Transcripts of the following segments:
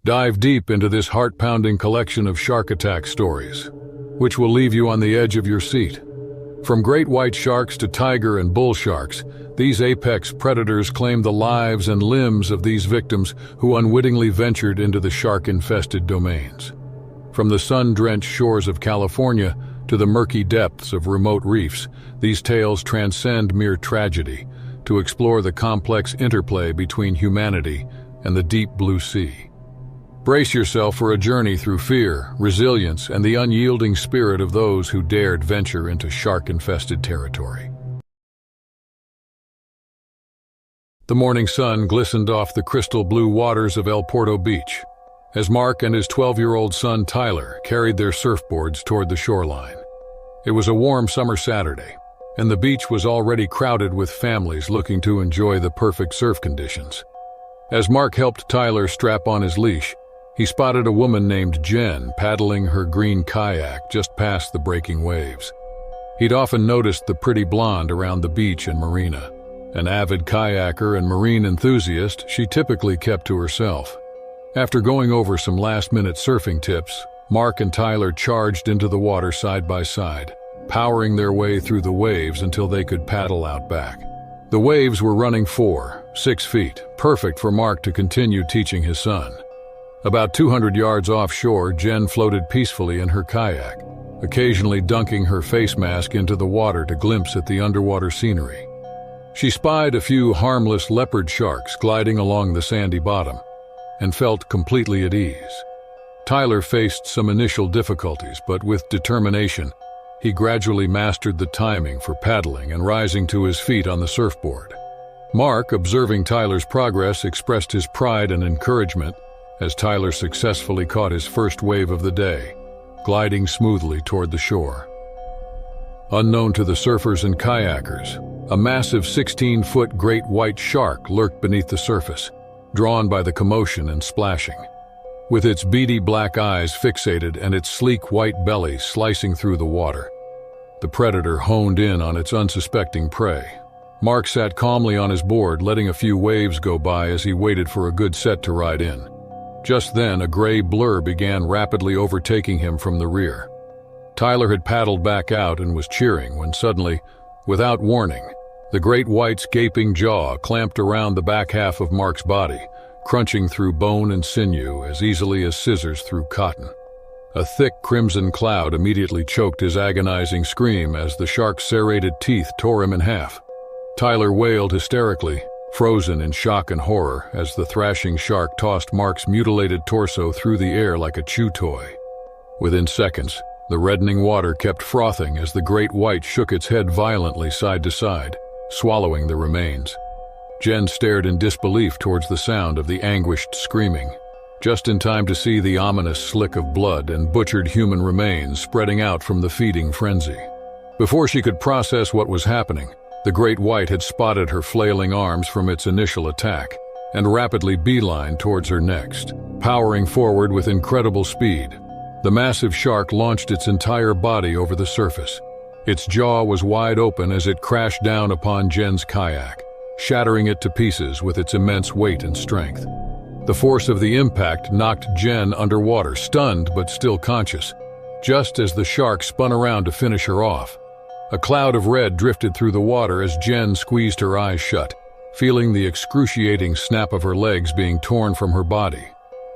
Dive deep into this heart-pounding collection of shark attack stories, which will leave you on the edge of your seat. From great white sharks to tiger and bull sharks, these apex predators claim the lives and limbs of these victims who unwittingly ventured into the shark-infested domains. From the sun-drenched shores of California to the murky depths of remote reefs, these tales transcend mere tragedy to explore the complex interplay between humanity and the deep blue sea. Brace yourself for a journey through fear, resilience, and the unyielding spirit of those who dared venture into shark-infested territory. The morning sun glistened off the crystal blue waters of El Porto Beach as Mark and his 12-year-old son Tyler carried their surfboards toward the shoreline. It was a warm summer Saturday, and the beach was already crowded with families looking to enjoy the perfect surf conditions. As Mark helped Tyler strap on his leash, he spotted a woman named Jen paddling her green kayak just past the breaking waves. He'd often noticed the pretty blonde around the beach and marina. An avid kayaker and marine enthusiast, she typically kept to herself. After going over some last-minute surfing tips, Mark and Tyler charged into the water side by side, powering their way through the waves until they could paddle out back. The waves were running 4-6 feet, perfect for Mark to continue teaching his son. About 200 yards offshore, Jen floated peacefully in her kayak, occasionally dunking her face mask into the water to glimpse at the underwater scenery. She spied a few harmless leopard sharks gliding along the sandy bottom and felt completely at ease. Tyler faced some initial difficulties, but with determination, he gradually mastered the timing for paddling and rising to his feet on the surfboard. Mark, observing Tyler's progress, expressed his pride and encouragement as Tyler successfully caught his first wave of the day, gliding smoothly toward the shore. Unknown to the surfers and kayakers, a massive 16-foot great white shark lurked beneath the surface, drawn by the commotion and splashing. With its beady black eyes fixated and its sleek white belly slicing through the water, the predator honed in on its unsuspecting prey. Mark sat calmly on his board, letting a few waves go by as he waited for a good set to ride in. Just then, a gray blur began rapidly overtaking him from the rear. Tyler had paddled back out and was cheering when suddenly, without warning, the great white's gaping jaw clamped around the back half of Mark's body, crunching through bone and sinew as easily as scissors through cotton. A thick crimson cloud immediately choked his agonizing scream as the shark's serrated teeth tore him in half. Tyler wailed hysterically, frozen in shock and horror as the thrashing shark tossed Mark's mutilated torso through the air like a chew toy. Within seconds, the reddening water kept frothing as the great white shook its head violently side to side, swallowing the remains. Jen stared in disbelief towards the sound of the anguished screaming, just in time to see the ominous slick of blood and butchered human remains spreading out from the feeding frenzy. Before she could process what was happening, the great white had spotted her flailing arms from its initial attack and rapidly beelined towards her next. Powering forward with incredible speed, the massive shark launched its entire body over the surface. Its jaw was wide open as it crashed down upon Jen's kayak, shattering it to pieces with its immense weight and strength. The force of the impact knocked Jen underwater, stunned but still conscious, just as the shark spun around to finish her off. A cloud of red drifted through the water as Jen squeezed her eyes shut, feeling the excruciating snap of her legs being torn from her body.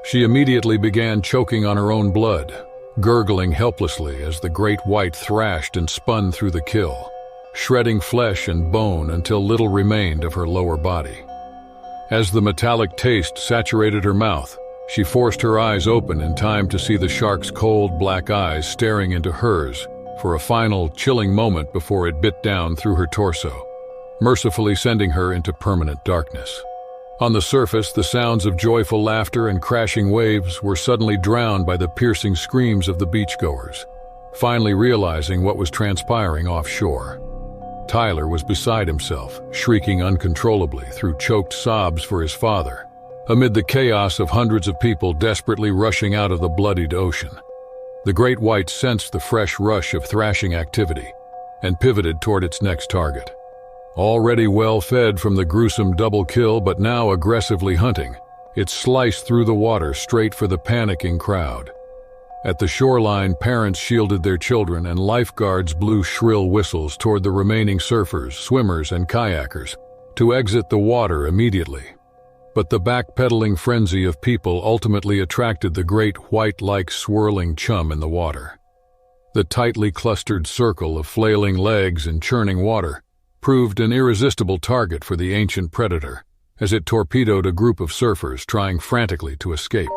She immediately began choking on her own blood, gurgling helplessly as the great white thrashed and spun through the kill, shredding flesh and bone until little remained of her lower body. As the metallic taste saturated her mouth, she forced her eyes open in time to see the shark's cold black eyes staring into hers for a final chilling moment before it bit down through her torso, mercifully sending her into permanent darkness. On the surface, the sounds of joyful laughter and crashing waves were suddenly drowned by the piercing screams of the beachgoers, finally realizing what was transpiring offshore. Tyler was beside himself, shrieking uncontrollably through choked sobs for his father, amid the chaos of hundreds of people desperately rushing out of the bloodied ocean. The great white sensed the fresh rush of thrashing activity and pivoted toward its next target. Already well fed from the gruesome double kill but now aggressively hunting, It sliced through the water straight for the panicking crowd. At the shoreline, parents shielded their children and lifeguards blew shrill whistles toward the remaining surfers, swimmers, and kayakers to exit the water immediately. But the backpedaling frenzy of people ultimately attracted the great white-like swirling chum in the water. The tightly clustered circle of flailing legs and churning water proved an irresistible target for the ancient predator as it torpedoed a group of surfers trying frantically to escape.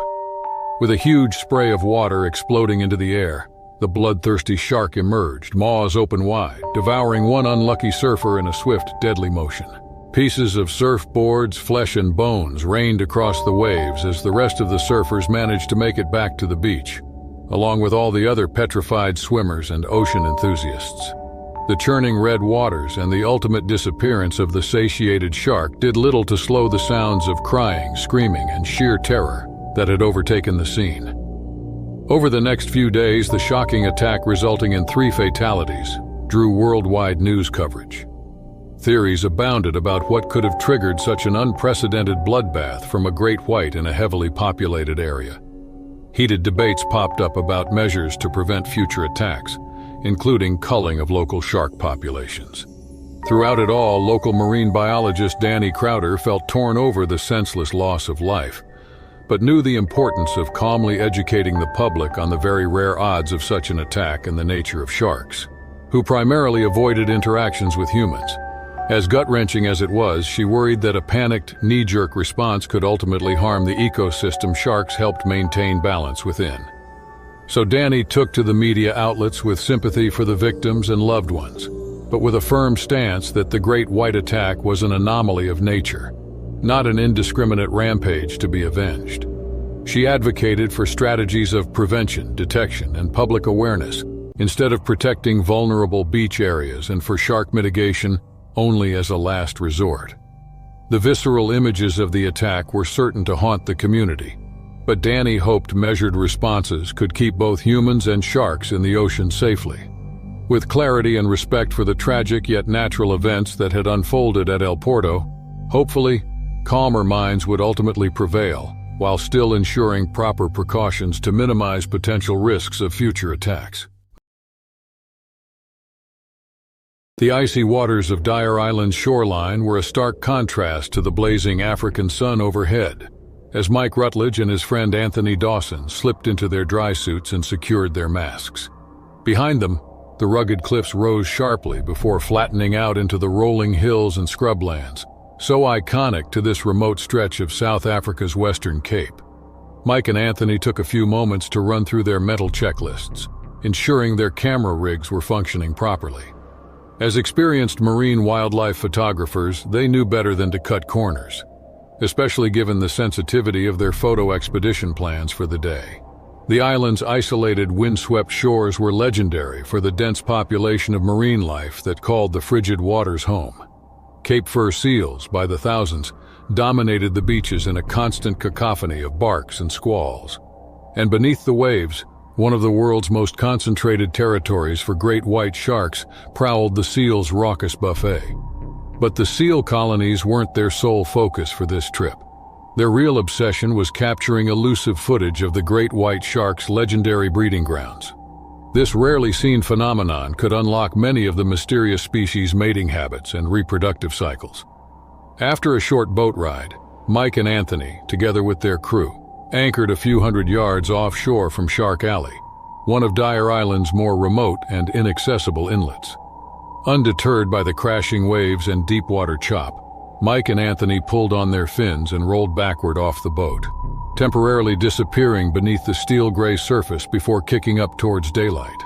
With a huge spray of water exploding into the air, the bloodthirsty shark emerged, maws open wide, devouring one unlucky surfer in a swift, deadly motion. Pieces of surfboards, flesh and bones rained across the waves as the rest of the surfers managed to make it back to the beach, along with all the other petrified swimmers and ocean enthusiasts. The churning red waters and the ultimate disappearance of the satiated shark did little to slow the sounds of crying, screaming, and sheer terror that had overtaken the scene. Over the next few days, the shocking attack resulting in 3 fatalities drew worldwide news coverage. Theories abounded about what could have triggered such an unprecedented bloodbath from a great white in a heavily populated area. Heated debates popped up about measures to prevent future attacks, including culling of local shark populations. Throughout it all, local marine biologist Danny Crowder felt torn over the senseless loss of life, but knew the importance of calmly educating the public on the very rare odds of such an attack and the nature of sharks, who primarily avoided interactions with humans. As gut-wrenching as it was, she worried that a panicked, knee-jerk response could ultimately harm the ecosystem sharks helped maintain balance within. So Danny took to the media outlets with sympathy for the victims and loved ones, but with a firm stance that the great white attack was an anomaly of nature, not an indiscriminate rampage to be avenged. She advocated for strategies of prevention, detection, and public awareness, instead of protecting vulnerable beach areas, and for shark mitigation only as a last resort. The visceral images of the attack were certain to haunt the community, but Danny hoped measured responses could keep both humans and sharks in the ocean safely. With clarity and respect for the tragic yet natural events that had unfolded at El Porto, hopefully, calmer minds would ultimately prevail, while still ensuring proper precautions to minimize potential risks of future attacks. The icy waters of Dyer Island's shoreline were a stark contrast to the blazing African sun overhead, as Mike Rutledge and his friend Anthony Dawson slipped into their dry suits and secured their masks. Behind them, the rugged cliffs rose sharply before flattening out into the rolling hills and scrublands, so iconic to this remote stretch of South Africa's Western Cape. Mike and Anthony took a few moments to run through their mental checklists, ensuring their camera rigs were functioning properly. As experienced marine wildlife photographers, they knew better than to cut corners, especially given the sensitivity of their photo expedition plans for the day. The island's isolated, windswept shores were legendary for the dense population of marine life that called the frigid waters home. Cape fur seals, by the thousands, dominated the beaches in a constant cacophony of barks and squalls. And beneath the waves, one of the world's most concentrated territories for great white sharks, prowled the seals' raucous buffet. But the seal colonies weren't their sole focus for this trip. Their real obsession was capturing elusive footage of the great white shark's legendary breeding grounds. This rarely seen phenomenon could unlock many of the mysterious species' mating habits and reproductive cycles. After a short boat ride, Mike and Anthony, together with their crew, anchored a few hundred yards offshore from Shark Alley, one of Dyer Island's more remote and inaccessible inlets. Undeterred by the crashing waves and deep water chop, Mike and Anthony pulled on their fins and rolled backward off the boat, temporarily disappearing beneath the steel-gray surface before kicking up towards daylight.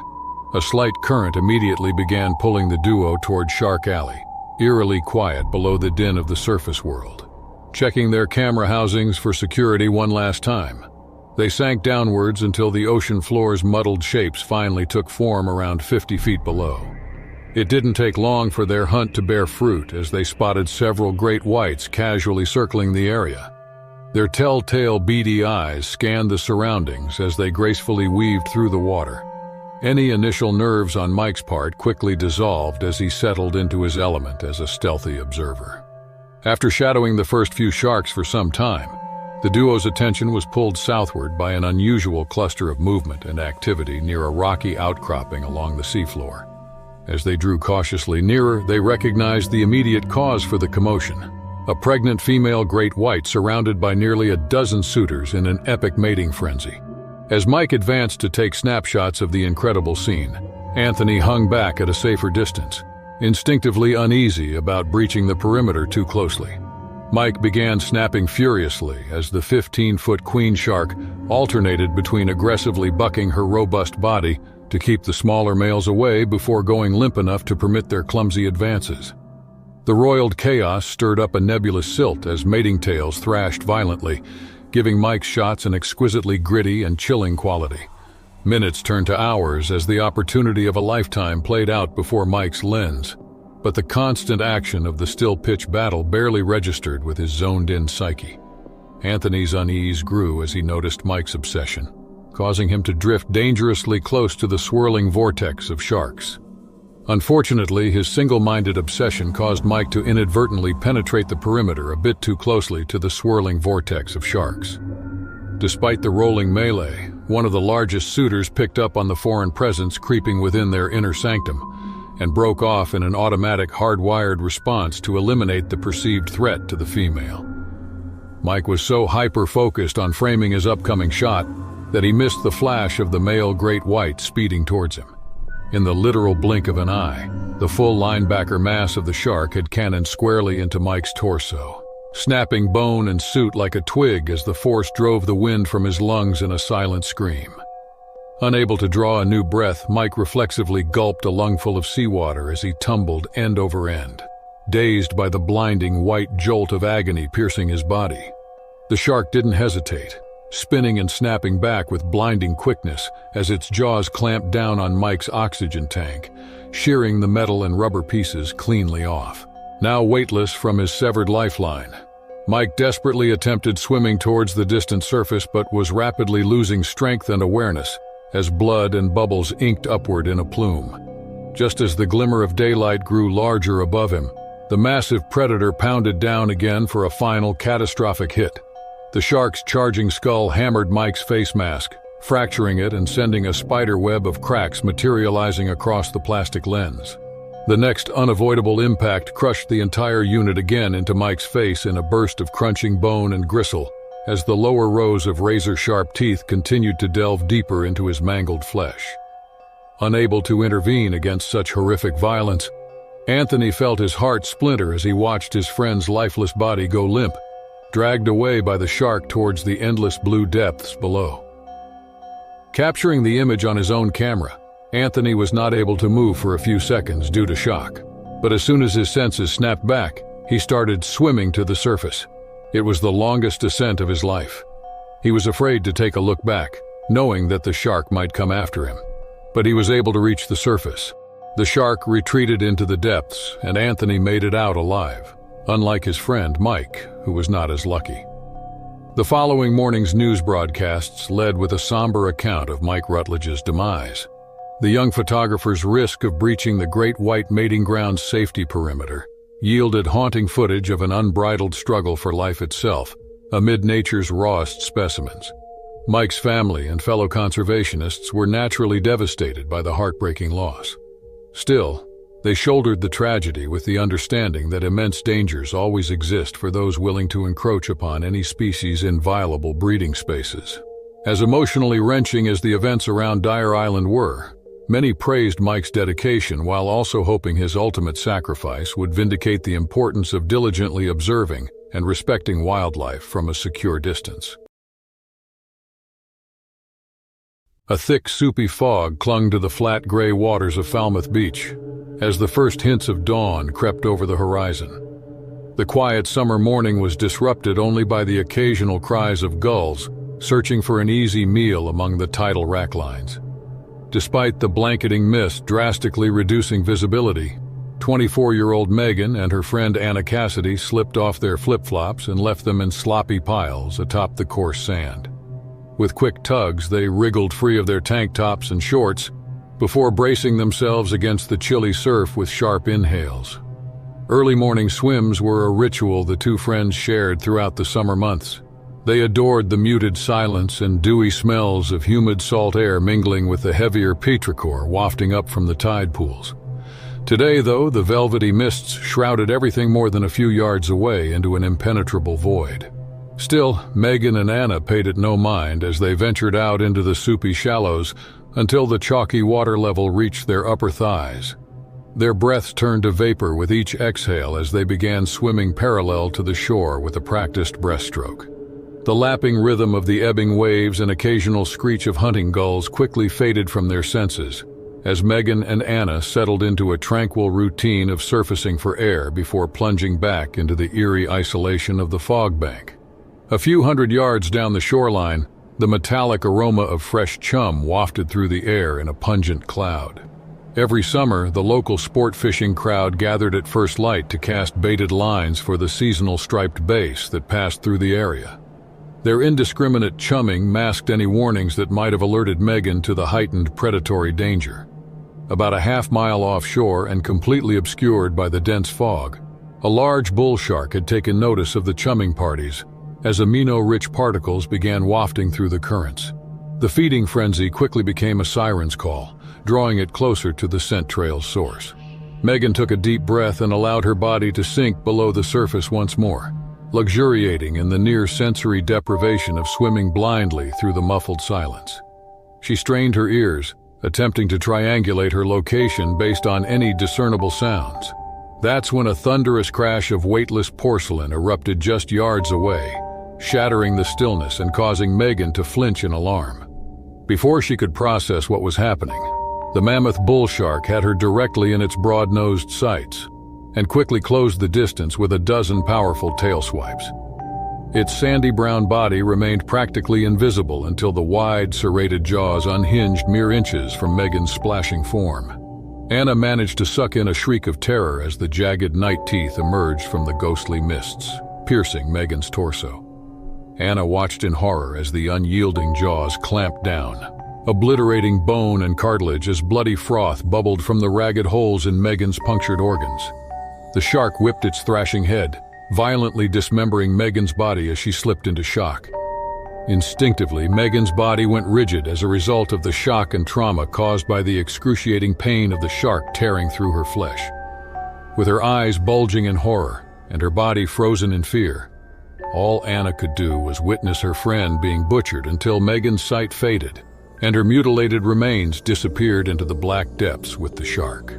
A slight current immediately began pulling the duo toward Shark Alley, eerily quiet below the din of the surface world. Checking their camera housings for security one last time, they sank downwards until the ocean floor's muddled shapes finally took form around 50 feet below. It didn't take long for their hunt to bear fruit as they spotted several great whites casually circling the area. Their telltale beady eyes scanned the surroundings as they gracefully weaved through the water. Any initial nerves on Mike's part quickly dissolved as he settled into his element as a stealthy observer. After shadowing the first few sharks for some time, The duo's attention was pulled southward by an unusual cluster of movement and activity near a rocky outcropping along the seafloor. As they drew cautiously nearer, they recognized the immediate cause for the commotion: a pregnant female great white surrounded by nearly a dozen suitors in an epic mating frenzy. As Mike advanced to take snapshots of the incredible scene, Anthony hung back at a safer distance, instinctively uneasy about breaching the perimeter too closely. Mike began snapping furiously as the 15-foot queen shark alternated between aggressively bucking her robust body to keep the smaller males away before going limp enough to permit their clumsy advances. The roiled chaos stirred up a nebulous silt as mating tails thrashed violently, giving Mike's shots an exquisitely gritty and chilling quality. Minutes turned to hours as the opportunity of a lifetime played out before Mike's lens. But the constant action of the still-pitch battle barely registered with his zoned-in psyche. Anthony's unease grew as he noticed Mike's obsession, causing him to drift dangerously close to the swirling vortex of sharks. Unfortunately, his single-minded obsession caused Mike to inadvertently penetrate the perimeter a bit too closely to the swirling vortex of sharks. Despite the rolling melee, one of the largest suitors picked up on the foreign presence creeping within their inner sanctum, and broke off in an automatic hardwired response to eliminate the perceived threat to the female. Mike was so hyper-focused on framing his upcoming shot that he missed the flash of the male great white speeding towards him. In the literal blink of an eye, the full linebacker mass of the shark had cannoned squarely into Mike's torso, snapping bone and suit like a twig as the force drove the wind from his lungs in a silent scream. Unable to draw a new breath, Mike reflexively gulped a lungful of seawater as he tumbled end over end, dazed by the blinding white jolt of agony piercing his body. The shark didn't hesitate, spinning and snapping back with blinding quickness as its jaws clamped down on Mike's oxygen tank, shearing the metal and rubber pieces cleanly off. Now weightless from his severed lifeline, Mike desperately attempted swimming towards the distant surface but was rapidly losing strength and awareness as blood and bubbles inked upward in a plume. Just as the glimmer of daylight grew larger above him, the massive predator pounded down again for a final catastrophic hit. The shark's charging skull hammered Mike's face mask, fracturing it and sending a spider web of cracks materializing across the plastic lens. The next unavoidable impact crushed the entire unit again into Mike's face in a burst of crunching bone and gristle, as the lower rows of razor-sharp teeth continued to delve deeper into his mangled flesh. Unable to intervene against such horrific violence, Anthony felt his heart splinter as he watched his friend's lifeless body go limp, dragged away by the shark towards the endless blue depths below. Capturing the image on his own camera, Anthony was not able to move for a few seconds due to shock. But as soon as his senses snapped back, he started swimming to the surface. It was the longest descent of his life. He was afraid to take a look back, knowing that the shark might come after him. But he was able to reach the surface. The shark retreated into the depths, and Anthony made it out alive, unlike his friend Mike, who was not as lucky. The following morning's news broadcasts led with a somber account of Mike Rutledge's demise. The young photographer's risk of breaching the Great White Mating Ground's safety perimeter yielded haunting footage of an unbridled struggle for life itself, amid nature's rawest specimens. Mike's family and fellow conservationists were naturally devastated by the heartbreaking loss. Still, they shouldered the tragedy with the understanding that immense dangers always exist for those willing to encroach upon any species' inviolable breeding spaces. As emotionally wrenching as the events around Dyer Island were, many praised Mike's dedication while also hoping his ultimate sacrifice would vindicate the importance of diligently observing and respecting wildlife from a secure distance. A thick, soupy fog clung to the flat gray waters of Falmouth Beach as the first hints of dawn crept over the horizon. The quiet summer morning was disrupted only by the occasional cries of gulls searching for an easy meal among the tidal racklines. Despite the blanketing mist drastically reducing visibility, 24-year-old Megan and her friend Anna Cassidy slipped off their flip-flops and left them in sloppy piles atop the coarse sand. With quick tugs, they wriggled free of their tank tops and shorts before bracing themselves against the chilly surf with sharp inhales. Early morning swims were a ritual the two friends shared throughout the summer months. They adored the muted silence and dewy smells of humid salt air mingling with the heavier petrichor wafting up from the tide pools. Today, though, the velvety mists shrouded everything more than a few yards away into an impenetrable void. Still, Megan and Anna paid it no mind as they ventured out into the soupy shallows until the chalky water level reached their upper thighs. Their breaths turned to vapor with each exhale as they began swimming parallel to the shore with a practiced breaststroke. The lapping rhythm of the ebbing waves and occasional screech of hunting gulls quickly faded from their senses, as Megan and Anna settled into a tranquil routine of surfacing for air before plunging back into the eerie isolation of the fog bank. A few hundred yards down the shoreline, the metallic aroma of fresh chum wafted through the air in a pungent cloud. Every summer, the local sport fishing crowd gathered at first light to cast baited lines for the seasonal striped bass that passed through the area. Their indiscriminate chumming masked any warnings that might have alerted Megan to the heightened predatory danger. About a half-mile offshore and completely obscured by the dense fog, a large bull shark had taken notice of the chumming parties as amino-rich particles began wafting through the currents. The feeding frenzy quickly became a siren's call, drawing it closer to the scent trail's source. Megan took a deep breath and allowed her body to sink below the surface once more, luxuriating in the near-sensory deprivation of swimming blindly through the muffled silence. She strained her ears, attempting to triangulate her location based on any discernible sounds. That's when a thunderous crash of weightless porcelain erupted just yards away, shattering the stillness and causing Megan to flinch in alarm. Before she could process what was happening, the mammoth bull shark had her directly in its broad-nosed sights and quickly closed the distance with a dozen powerful tail swipes. Its sandy brown body remained practically invisible until the wide, serrated jaws unhinged mere inches from Megan's splashing form. Anna managed to suck in a shriek of terror as the jagged night teeth emerged from the ghostly mists, piercing Megan's torso. Anna watched in horror as the unyielding jaws clamped down, obliterating bone and cartilage as bloody froth bubbled from the ragged holes in Megan's punctured organs. The shark whipped its thrashing head, violently dismembering Megan's body as she slipped into shock. Instinctively, Megan's body went rigid as a result of the shock and trauma caused by the excruciating pain of the shark tearing through her flesh. With her eyes bulging in horror and her body frozen in fear, all Anna could do was witness her friend being butchered until Megan's sight faded and her mutilated remains disappeared into the black depths with the shark.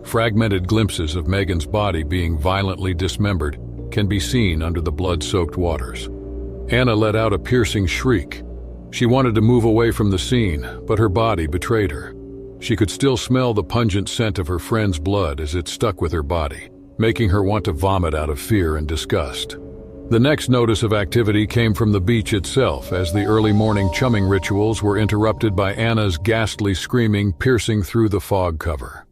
Fragmented glimpses of Megan's body being violently dismembered can be seen under the blood-soaked waters. Anna let out a piercing shriek. She wanted to move away from the scene, but her body betrayed her. She could still smell the pungent scent of her friend's blood as it stuck with her body, making her want to vomit out of fear and disgust. The next notice of activity came from the beach itself as the early morning chumming rituals were interrupted by Anna's ghastly screaming piercing through the fog cover.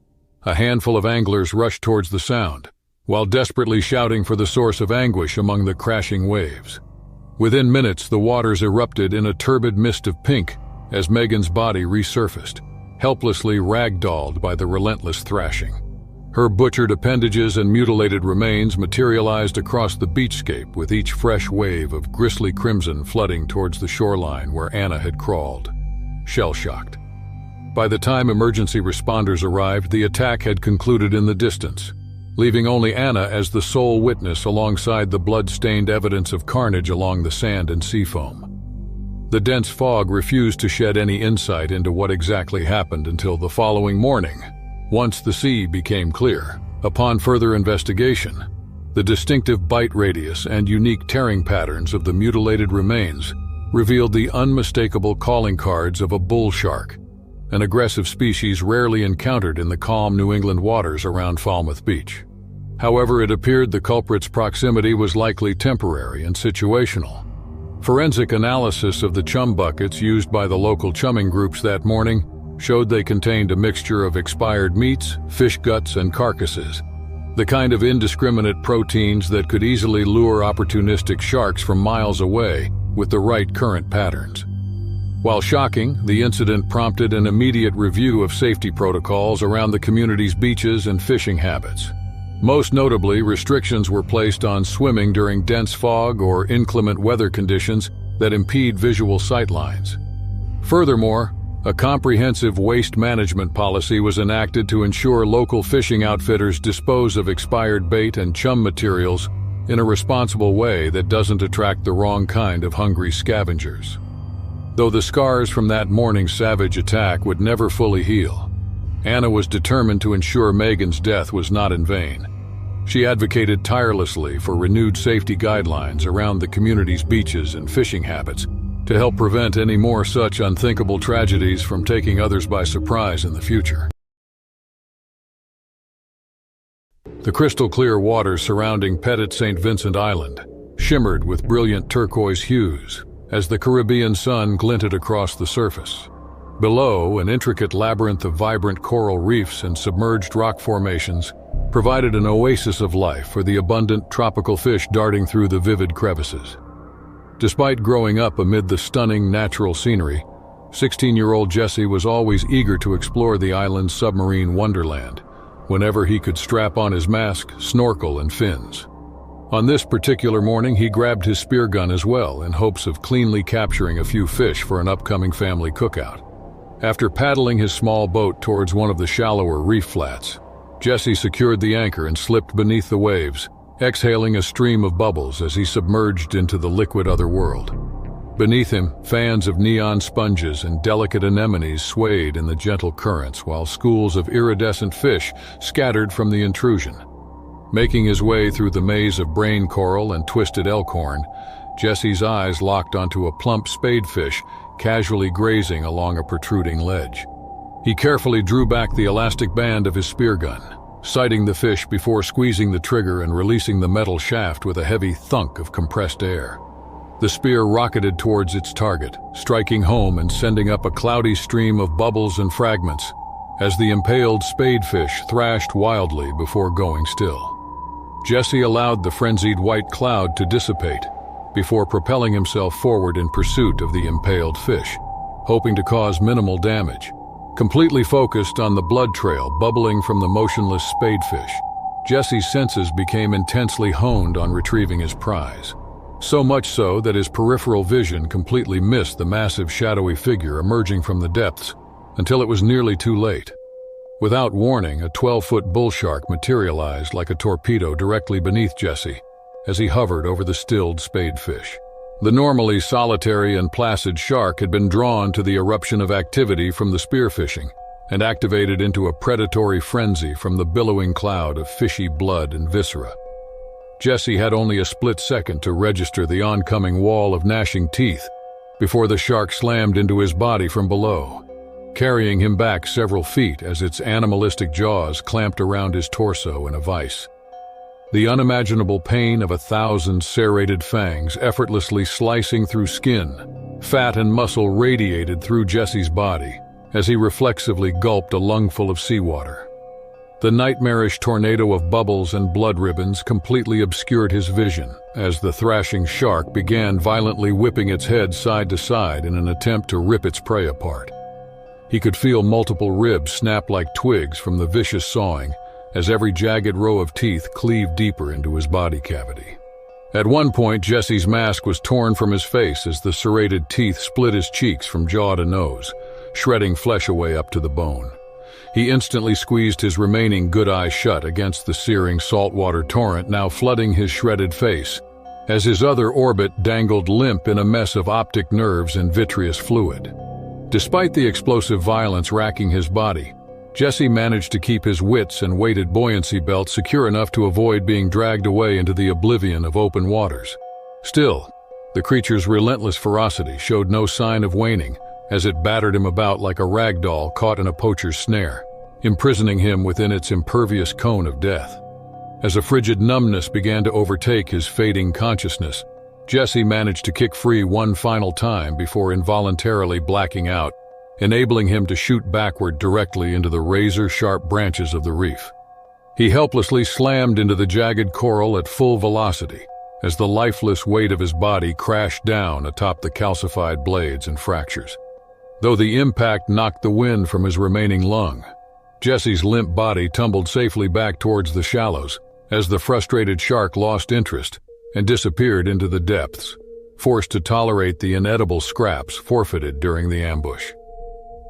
A handful of anglers rushed towards the sound, while desperately shouting for the source of anguish among the crashing waves. Within minutes, the waters erupted in a turbid mist of pink as Megan's body resurfaced, helplessly ragdolled by the relentless thrashing. Her butchered appendages and mutilated remains materialized across the beachscape with each fresh wave of grisly crimson flooding towards the shoreline where Anna had crawled, shell-shocked. By the time emergency responders arrived, the attack had concluded in the distance, leaving only Anna as the sole witness alongside the blood-stained evidence of carnage along the sand and sea foam. The dense fog refused to shed any insight into what exactly happened until the following morning, once the sea became clear. Upon further investigation, the distinctive bite radius and unique tearing patterns of the mutilated remains revealed the unmistakable calling cards of a bull shark, an aggressive species rarely encountered in the calm New England waters around Falmouth Beach. However, it appeared the culprit's proximity was likely temporary and situational. Forensic analysis of the chum buckets used by the local chumming groups that morning showed they contained a mixture of expired meats, fish guts, and carcasses, the kind of indiscriminate proteins that could easily lure opportunistic sharks from miles away with the right current patterns. While shocking, the incident prompted an immediate review of safety protocols around the community's beaches and fishing habits. Most notably, restrictions were placed on swimming during dense fog or inclement weather conditions that impede visual sightlines. Furthermore, a comprehensive waste management policy was enacted to ensure local fishing outfitters dispose of expired bait and chum materials in a responsible way that doesn't attract the wrong kind of hungry scavengers. Though the scars from that morning's savage attack would never fully heal, Anna was determined to ensure Megan's death was not in vain. She advocated tirelessly for renewed safety guidelines around the community's beaches and fishing habits to help prevent any more such unthinkable tragedies from taking others by surprise in the future. The crystal-clear waters surrounding Petit St. Vincent Island shimmered with brilliant turquoise hues as the Caribbean sun glinted across the surface. Below, an intricate labyrinth of vibrant coral reefs and submerged rock formations provided an oasis of life for the abundant tropical fish darting through the vivid crevices. Despite growing up amid the stunning natural scenery, 16-year-old Jesse was always eager to explore the island's submarine wonderland whenever he could strap on his mask, snorkel, and fins. On this particular morning, he grabbed his spear gun as well in hopes of cleanly capturing a few fish for an upcoming family cookout. After paddling his small boat towards one of the shallower reef flats, Jesse secured the anchor and slipped beneath the waves, exhaling a stream of bubbles as he submerged into the liquid otherworld. Beneath him, fans of neon sponges and delicate anemones swayed in the gentle currents while schools of iridescent fish scattered from the intrusion. Making his way through the maze of brain coral and twisted elkhorn, Jesse's eyes locked onto a plump spadefish casually grazing along a protruding ledge. He carefully drew back the elastic band of his spear gun, sighting the fish before squeezing the trigger and releasing the metal shaft with a heavy thunk of compressed air. The spear rocketed towards its target, striking home and sending up a cloudy stream of bubbles and fragments as the impaled spadefish thrashed wildly before going still. Jesse allowed the frenzied white cloud to dissipate before propelling himself forward in pursuit of the impaled fish, hoping to cause minimal damage. Completely focused on the blood trail bubbling from the motionless spadefish, Jesse's senses became intensely honed on retrieving his prize. So much so that his peripheral vision completely missed the massive shadowy figure emerging from the depths until it was nearly too late. Without warning, a 12-foot bull shark materialized like a torpedo directly beneath Jesse as he hovered over the stilled spadefish. The normally solitary and placid shark had been drawn to the eruption of activity from the spearfishing and activated into a predatory frenzy from the billowing cloud of fishy blood and viscera. Jesse had only a split second to register the oncoming wall of gnashing teeth before the shark slammed into his body from below, carrying him back several feet as its animalistic jaws clamped around his torso in a vice. The unimaginable pain of 1,000 serrated fangs effortlessly slicing through skin, fat and muscle radiated through Jesse's body as he reflexively gulped a lungful of seawater. The nightmarish tornado of bubbles and blood ribbons completely obscured his vision as the thrashing shark began violently whipping its head side to side in an attempt to rip its prey apart. He could feel multiple ribs snap like twigs from the vicious sawing as every jagged row of teeth cleaved deeper into his body cavity. At one point, Jesse's mask was torn from his face as the serrated teeth split his cheeks from jaw to nose, shredding flesh away up to the bone. He instantly squeezed his remaining good eye shut against the searing saltwater torrent now flooding his shredded face, as his other orbit dangled limp in a mess of optic nerves and vitreous fluid. Despite the explosive violence racking his body, Jesse managed to keep his wits and weighted buoyancy belt secure enough to avoid being dragged away into the oblivion of open waters. Still, the creature's relentless ferocity showed no sign of waning as it battered him about like a rag doll caught in a poacher's snare, imprisoning him within its impervious cone of death. As a frigid numbness began to overtake his fading consciousness, Jesse managed to kick free one final time before involuntarily blacking out, enabling him to shoot backward directly into the razor-sharp branches of the reef. He helplessly slammed into the jagged coral at full velocity as the lifeless weight of his body crashed down atop the calcified blades and fractures. Though the impact knocked the wind from his remaining lung, Jesse's limp body tumbled safely back towards the shallows, as the frustrated shark lost interest and disappeared into the depths, forced to tolerate the inedible scraps forfeited during the ambush.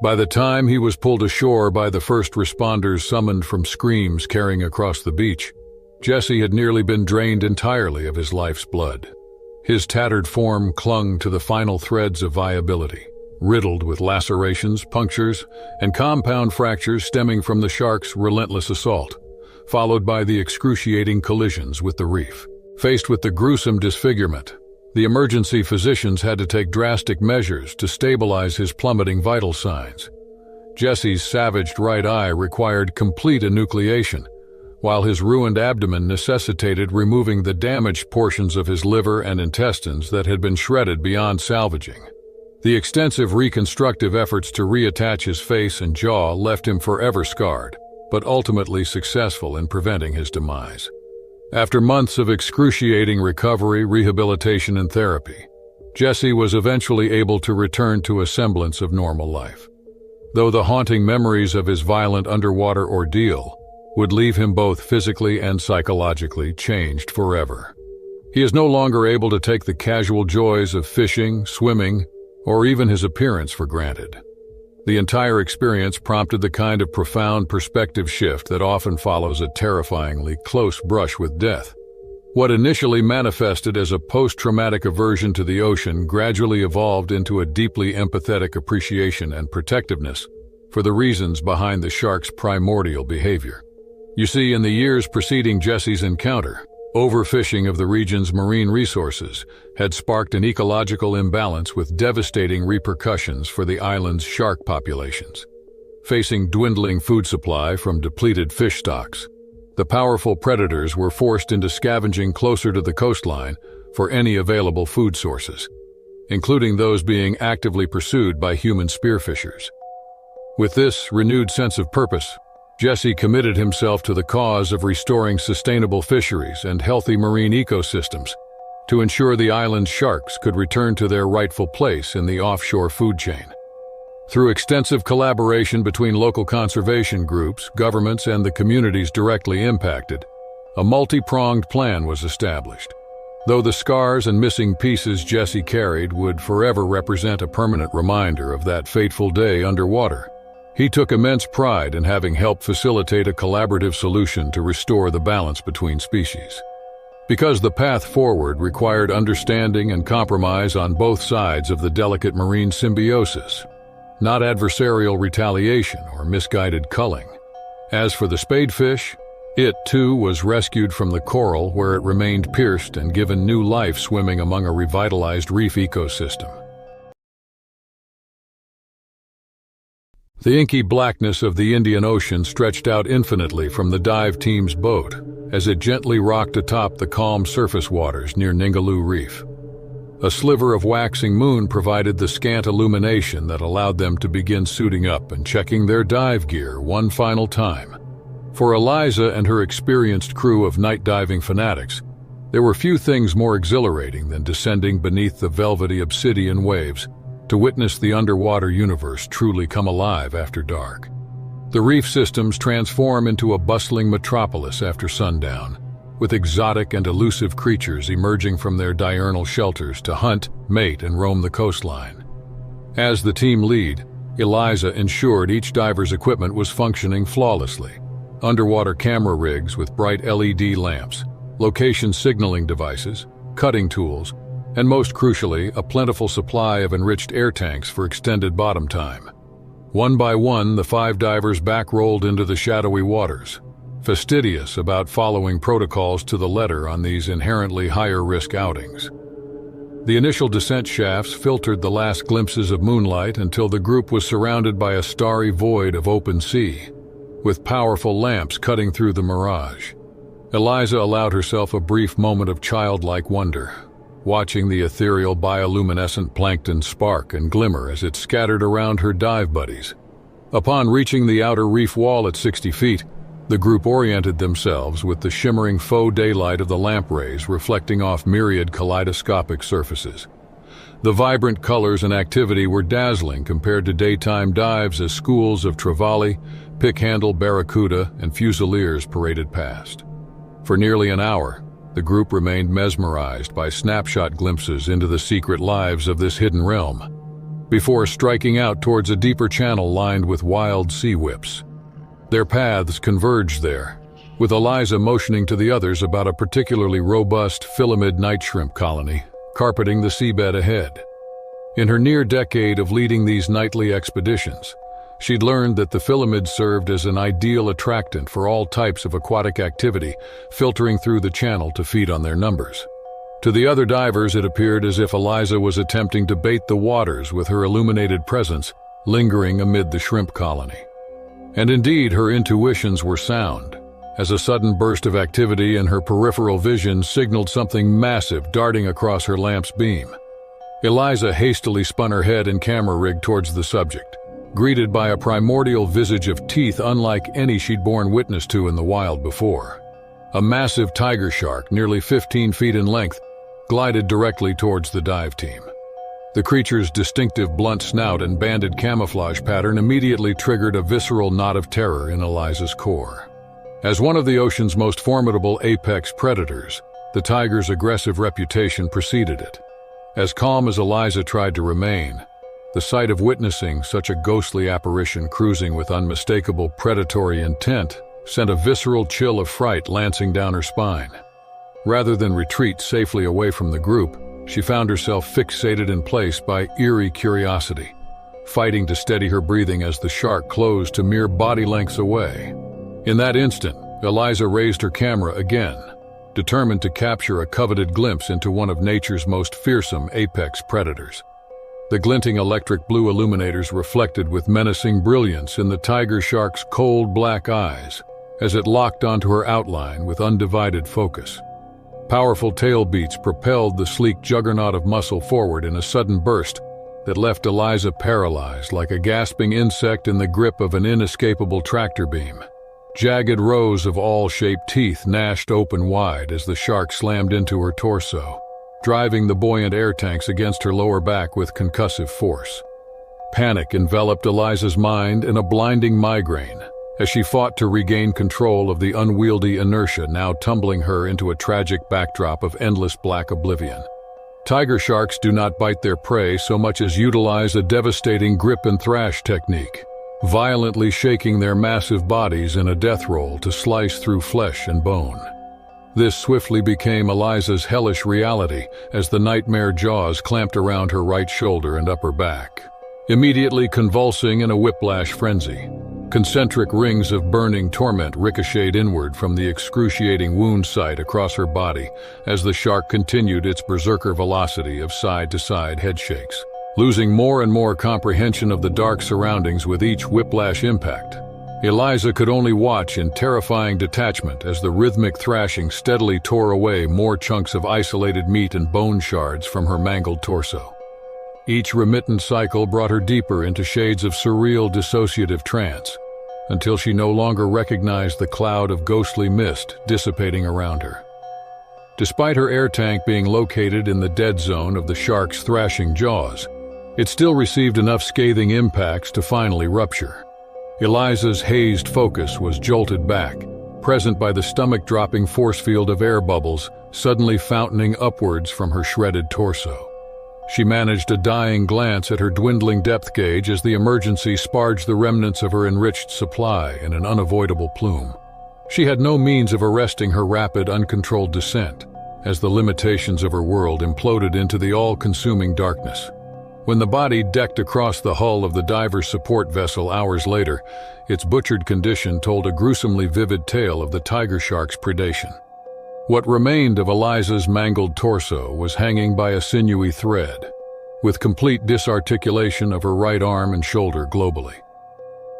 By the time he was pulled ashore by the first responders summoned from screams carrying across the beach, Jesse had nearly been drained entirely of his life's blood. His tattered form clung to the final threads of viability, riddled with lacerations, punctures, and compound fractures stemming from the shark's relentless assault, followed by the excruciating collisions with the reef. Faced with the gruesome disfigurement, the emergency physicians had to take drastic measures to stabilize his plummeting vital signs. Jesse's savaged right eye required complete enucleation, while his ruined abdomen necessitated removing the damaged portions of his liver and intestines that had been shredded beyond salvaging. The extensive reconstructive efforts to reattach his face and jaw left him forever scarred, but ultimately successful in preventing his demise. After months of excruciating recovery, rehabilitation, and therapy, Jesse was eventually able to return to a semblance of normal life. Though the haunting memories of his violent underwater ordeal would leave him both physically and psychologically changed forever. He is no longer able to take the casual joys of fishing, swimming, or even his appearance for granted. The entire experience prompted the kind of profound perspective shift that often follows a terrifyingly close brush with death. What initially manifested as a post-traumatic aversion to the ocean gradually evolved into a deeply empathetic appreciation and protectiveness for the reasons behind the shark's primordial behavior. You see, in the years preceding Jesse's encounter, overfishing of the region's marine resources had sparked an ecological imbalance with devastating repercussions for the island's shark populations. Facing dwindling food supply from depleted fish stocks, the powerful predators were forced into scavenging closer to the coastline for any available food sources, including those being actively pursued by human spearfishers. With this renewed sense of purpose, Jesse committed himself to the cause of restoring sustainable fisheries and healthy marine ecosystems to ensure the island's sharks could return to their rightful place in the offshore food chain. Through extensive collaboration between local conservation groups, governments, and the communities directly impacted, a multi-pronged plan was established. Though the scars and missing pieces Jesse carried would forever represent a permanent reminder of that fateful day underwater, he took immense pride in having helped facilitate a collaborative solution to restore the balance between species. Because the path forward required understanding and compromise on both sides of the delicate marine symbiosis, not adversarial retaliation or misguided culling. As for the spadefish, it too was rescued from the coral where it remained pierced and given new life swimming among a revitalized reef ecosystem. The inky blackness of the Indian Ocean stretched out infinitely from the dive team's boat as it gently rocked atop the calm surface waters near Ningaloo Reef. A sliver of waxing moon provided the scant illumination that allowed them to begin suiting up and checking their dive gear one final time. For Eliza and her experienced crew of night diving fanatics, there were few things more exhilarating than descending beneath the velvety obsidian waves to witness the underwater universe truly come alive after dark. The reef systems transform into a bustling metropolis after sundown, with exotic and elusive creatures emerging from their diurnal shelters to hunt, mate, and roam the coastline. As the team lead, Eliza ensured each diver's equipment was functioning flawlessly. Underwater camera rigs with bright LED lamps, location signaling devices, cutting tools, and most crucially, a plentiful supply of enriched air tanks for extended bottom time. One by one, the 5 divers back-rolled into the shadowy waters, fastidious about following protocols to the letter on these inherently higher-risk outings. The initial descent shafts filtered the last glimpses of moonlight until the group was surrounded by a starry void of open sea, with powerful lamps cutting through the mirage. Eliza allowed herself a brief moment of childlike wonder, watching the ethereal bioluminescent plankton spark and glimmer as it scattered around her dive buddies. Upon reaching the outer reef wall at 60 feet, the group oriented themselves with the shimmering faux daylight of the lamp rays reflecting off myriad kaleidoscopic surfaces. The vibrant colors and activity were dazzling compared to daytime dives as schools of trevally, pick-handle barracuda, and fusiliers paraded past. For nearly an hour, the group remained mesmerized by snapshot glimpses into the secret lives of this hidden realm, before striking out towards a deeper channel lined with wild sea whips. Their paths converged there, with Eliza motioning to the others about a particularly robust filamid night shrimp colony carpeting the seabed ahead. In her near decade of leading these nightly expeditions, she'd learned that the filamids served as an ideal attractant for all types of aquatic activity, filtering through the channel to feed on their numbers. To the other divers, it appeared as if Eliza was attempting to bait the waters with her illuminated presence, lingering amid the shrimp colony. And indeed, her intuitions were sound, as a sudden burst of activity in her peripheral vision signaled something massive darting across her lamp's beam. Eliza hastily spun her head and camera rig towards the subject, greeted by a primordial visage of teeth unlike any she'd borne witness to in the wild before. A massive tiger shark, nearly 15 feet in length, glided directly towards the dive team. The creature's distinctive blunt snout and banded camouflage pattern immediately triggered a visceral knot of terror in Eliza's core. As one of the ocean's most formidable apex predators, the tiger's aggressive reputation preceded it. As calm as Eliza tried to remain, the sight of witnessing such a ghostly apparition cruising with unmistakable predatory intent sent a visceral chill of fright lancing down her spine. Rather than retreat safely away from the group, she found herself fixated in place by eerie curiosity, fighting to steady her breathing as the shark closed to mere body lengths away. In that instant, Eliza raised her camera again, determined to capture a coveted glimpse into one of nature's most fearsome apex predators. The glinting electric blue illuminators reflected with menacing brilliance in the tiger shark's cold black eyes as it locked onto her outline with undivided focus. Powerful tail beats propelled the sleek juggernaut of muscle forward in a sudden burst that left Eliza paralyzed like a gasping insect in the grip of an inescapable tractor beam. Jagged rows of awl-shaped teeth gnashed open wide as the shark slammed into her torso, driving the buoyant air tanks against her lower back with concussive force. Panic enveloped Eliza's mind in a blinding migraine as she fought to regain control of the unwieldy inertia now tumbling her into a tragic backdrop of endless black oblivion. Tiger sharks do not bite their prey so much as utilize a devastating grip and thrash technique, violently shaking their massive bodies in a death roll to slice through flesh and bone. This swiftly became Eliza's hellish reality as the nightmare jaws clamped around her right shoulder and upper back, immediately convulsing in a whiplash frenzy. Concentric rings of burning torment ricocheted inward from the excruciating wound site across her body as the shark continued its berserker velocity of side-to-side headshakes. Losing more and more comprehension of the dark surroundings with each whiplash impact, Eliza could only watch in terrifying detachment as the rhythmic thrashing steadily tore away more chunks of isolated meat and bone shards from her mangled torso. Each remittent cycle brought her deeper into shades of surreal dissociative trance, until she no longer recognized the cloud of ghostly mist dissipating around her. Despite her air tank being located in the dead zone of the shark's thrashing jaws, it still received enough scathing impacts to finally rupture. Eliza's hazed focus was jolted back, present by the stomach-dropping force field of air bubbles suddenly fountaining upwards from her shredded torso. She managed a dying glance at her dwindling depth gauge as the emergency sparged the remnants of her enriched supply in an unavoidable plume. She had no means of arresting her rapid, uncontrolled descent, as the limitations of her world imploded into the all-consuming darkness. When the body decked across the hull of the diver's support vessel hours later, its butchered condition told a gruesomely vivid tale of the tiger shark's predation. What remained of Eliza's mangled torso was hanging by a sinewy thread, with complete disarticulation of her right arm and shoulder globally.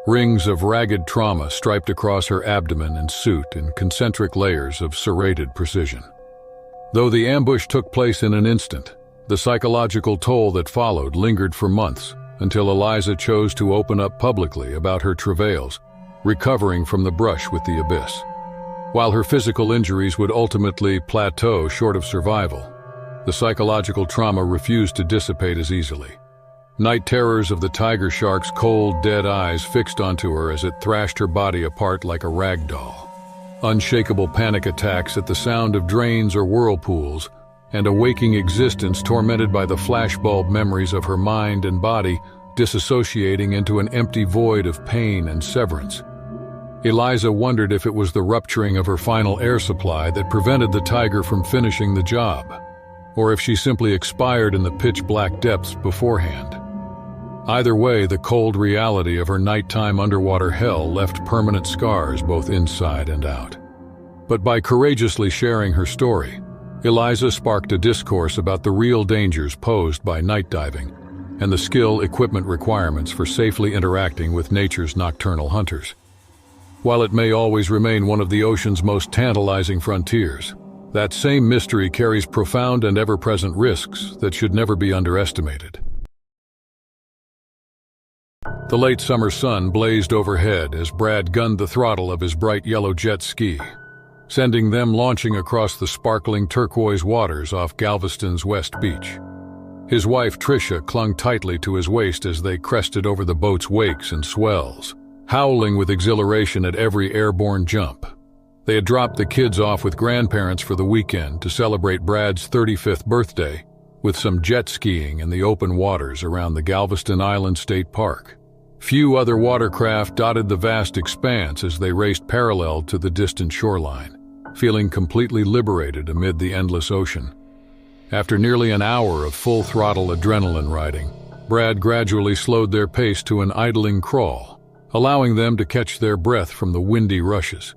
Rings of ragged trauma striped across her abdomen and suit in concentric layers of serrated precision. Though the ambush took place in an instant, the psychological toll that followed lingered for months until Eliza chose to open up publicly about her travails, recovering from the brush with the abyss. While her physical injuries would ultimately plateau short of survival, the psychological trauma refused to dissipate as easily. Night terrors of the tiger shark's cold, dead eyes fixed onto her as it thrashed her body apart like a rag doll. unshakable panic attacks at the sound of drains or whirlpools, and a waking existence tormented by the flashbulb memories of her mind and body disassociating into an empty void of pain and severance. Eliza wondered if it was the rupturing of her final air supply that prevented the tiger from finishing the job, or if she simply expired in the pitch-black depths beforehand. Either way, the cold reality of her nighttime underwater hell left permanent scars both inside and out. But by courageously sharing her story, Eliza sparked a discourse about the real dangers posed by night diving and the skill equipment requirements for safely interacting with nature's nocturnal hunters. While it may always remain one of the ocean's most tantalizing frontiers, that same mystery carries profound and ever-present risks that should never be underestimated. The late summer sun blazed overhead as Brad gunned the throttle of his bright yellow jet ski, sending them launching across the sparkling turquoise waters off Galveston's West Beach. His wife Tricia clung tightly to his waist as they crested over the boat's wakes and swells, howling with exhilaration at every airborne jump. They had dropped the kids off with grandparents for the weekend to celebrate Brad's 35th birthday with some jet skiing in the open waters around the Galveston Island State Park. Few other watercraft dotted the vast expanse as they raced parallel to the distant shoreline, feeling completely liberated amid the endless ocean. After nearly an hour of full-throttle adrenaline riding, Brad gradually slowed their pace to an idling crawl, allowing them to catch their breath from the windy rushes.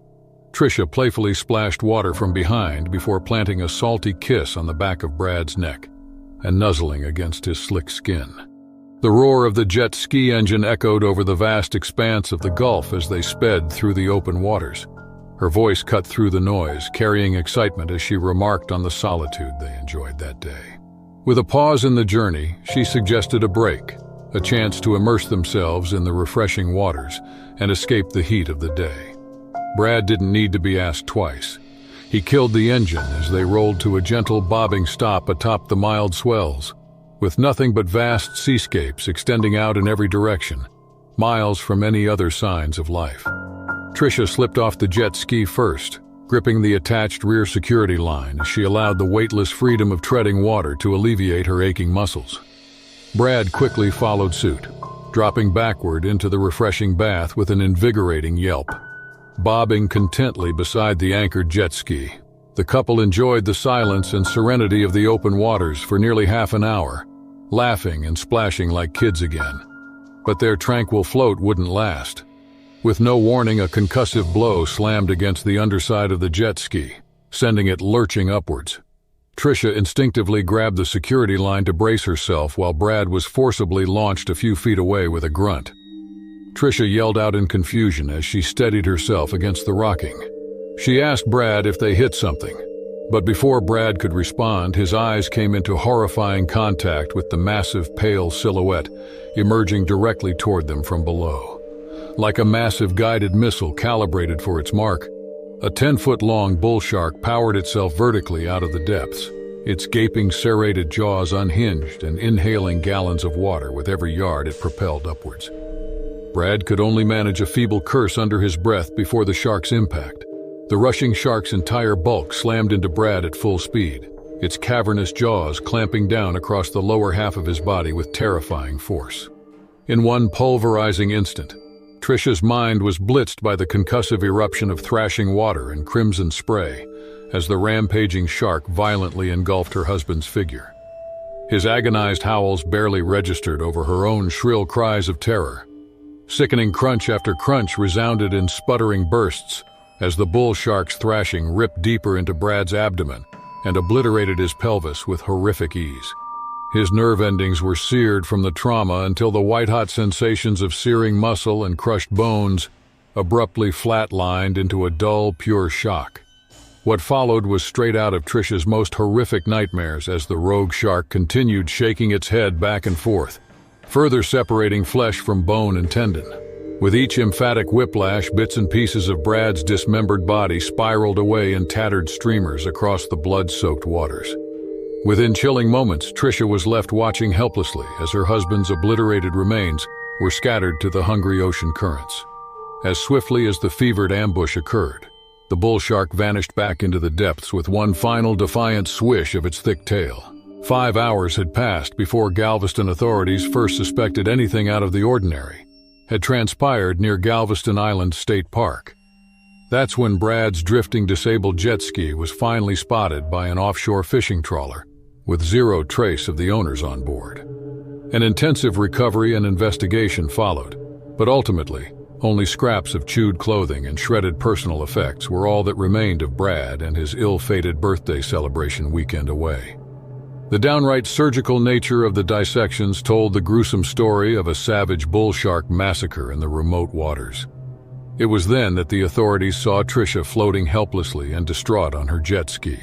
Tricia playfully splashed water from behind before planting a salty kiss on the back of Brad's neck and nuzzling against his slick skin. The roar of the jet ski engine echoed over the vast expanse of the Gulf as they sped through the open waters. Her voice cut through the noise, carrying excitement as she remarked on the solitude they enjoyed that day. With a pause in the journey, she suggested a break, a chance to immerse themselves in the refreshing waters and escape the heat of the day. Brad didn't need to be asked twice. He killed the engine as they rolled to a gentle bobbing stop atop the mild swells, with nothing but vast seascapes extending out in every direction, miles from any other signs of life. Tricia slipped off the jet ski first, gripping the attached rear security line as she allowed the weightless freedom of treading water to alleviate her aching muscles. Brad quickly followed suit, dropping backward into the refreshing bath with an invigorating yelp. Bobbing contently beside the anchored jet ski, the couple enjoyed the silence and serenity of the open waters for nearly half an hour, laughing and splashing like kids again. But their tranquil float wouldn't last. With no warning, a concussive blow slammed against the underside of the jet ski, sending it lurching upwards. Tricia instinctively grabbed the security line to brace herself while Brad was forcibly launched a few feet away with a grunt. Tricia yelled out in confusion as she steadied herself against the rocking. She asked Brad if they hit something, but before Brad could respond, his eyes came into horrifying contact with the massive pale silhouette emerging directly toward them from below. Like a massive guided missile calibrated for its mark, a 10-foot-long bull shark powered itself vertically out of the depths, its gaping serrated jaws unhinged and inhaling gallons of water with every yard it propelled upwards. Brad could only manage a feeble curse under his breath before the shark's impact. The rushing shark's entire bulk slammed into Brad at full speed, its cavernous jaws clamping down across the lower half of his body with terrifying force. In one pulverizing instant, Tricia's mind was blitzed by the concussive eruption of thrashing water and crimson spray as the rampaging shark violently engulfed her husband's figure. His agonized howls barely registered over her own shrill cries of terror. Sickening crunch after crunch resounded in sputtering bursts as the bull shark's thrashing ripped deeper into Brad's abdomen and obliterated his pelvis with horrific ease. His nerve endings were seared from the trauma until the white-hot sensations of searing muscle and crushed bones abruptly flatlined into a dull, pure shock. What followed was straight out of Tricia's most horrific nightmares as the rogue shark continued shaking its head back and forth, further separating flesh from bone and tendon. With each emphatic whiplash, bits and pieces of Brad's dismembered body spiraled away in tattered streamers across the blood-soaked waters. Within chilling moments, Tricia was left watching helplessly as her husband's obliterated remains were scattered to the hungry ocean currents. As swiftly as the fevered ambush occurred, The bull shark vanished back into the depths with one final defiant swish of its thick tail. 5 hours had passed before Galveston authorities first suspected anything out of the ordinary had transpired near Galveston Island State Park. That's when Brad's drifting disabled jet ski was finally spotted by an offshore fishing trawler, with zero trace of the owners on board. An intensive recovery and investigation followed, but ultimately, only scraps of chewed clothing and shredded personal effects were all that remained of Brad and his ill-fated birthday celebration weekend away. The downright surgical nature of the dissections told the gruesome story of a savage bull shark massacre in the remote waters. It was then that the authorities saw Tricia floating helplessly and distraught on her jet ski.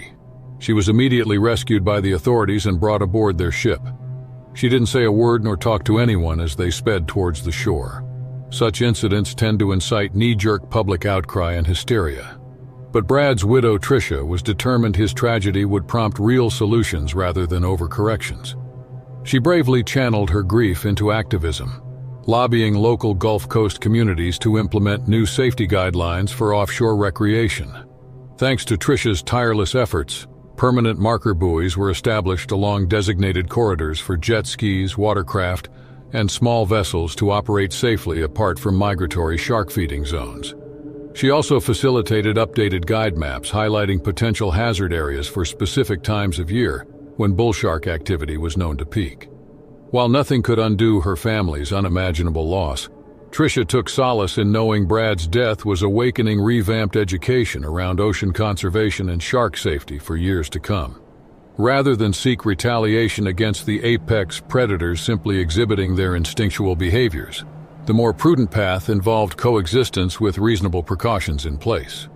She was immediately rescued by the authorities and brought aboard their ship. She didn't say a word nor talk to anyone as they sped towards the shore. Such incidents tend to incite knee-jerk public outcry and hysteria. But Brad's widow, Tricia, was determined his tragedy would prompt real solutions rather than overcorrections. She bravely channeled her grief into activism, lobbying local Gulf Coast communities to implement new safety guidelines for offshore recreation. Thanks to Tricia's tireless efforts, permanent marker buoys were established along designated corridors for jet skis, watercraft, and small vessels to operate safely apart from migratory shark feeding zones. She also facilitated updated guide maps highlighting potential hazard areas for specific times of year when bull shark activity was known to peak. While nothing could undo her family's unimaginable loss, Tricia took solace in knowing Brad's death was awakening revamped education around ocean conservation and shark safety for years to come. Rather than seek retaliation against the apex predators simply exhibiting their instinctual behaviors, the more prudent path involved coexistence with reasonable precautions in place.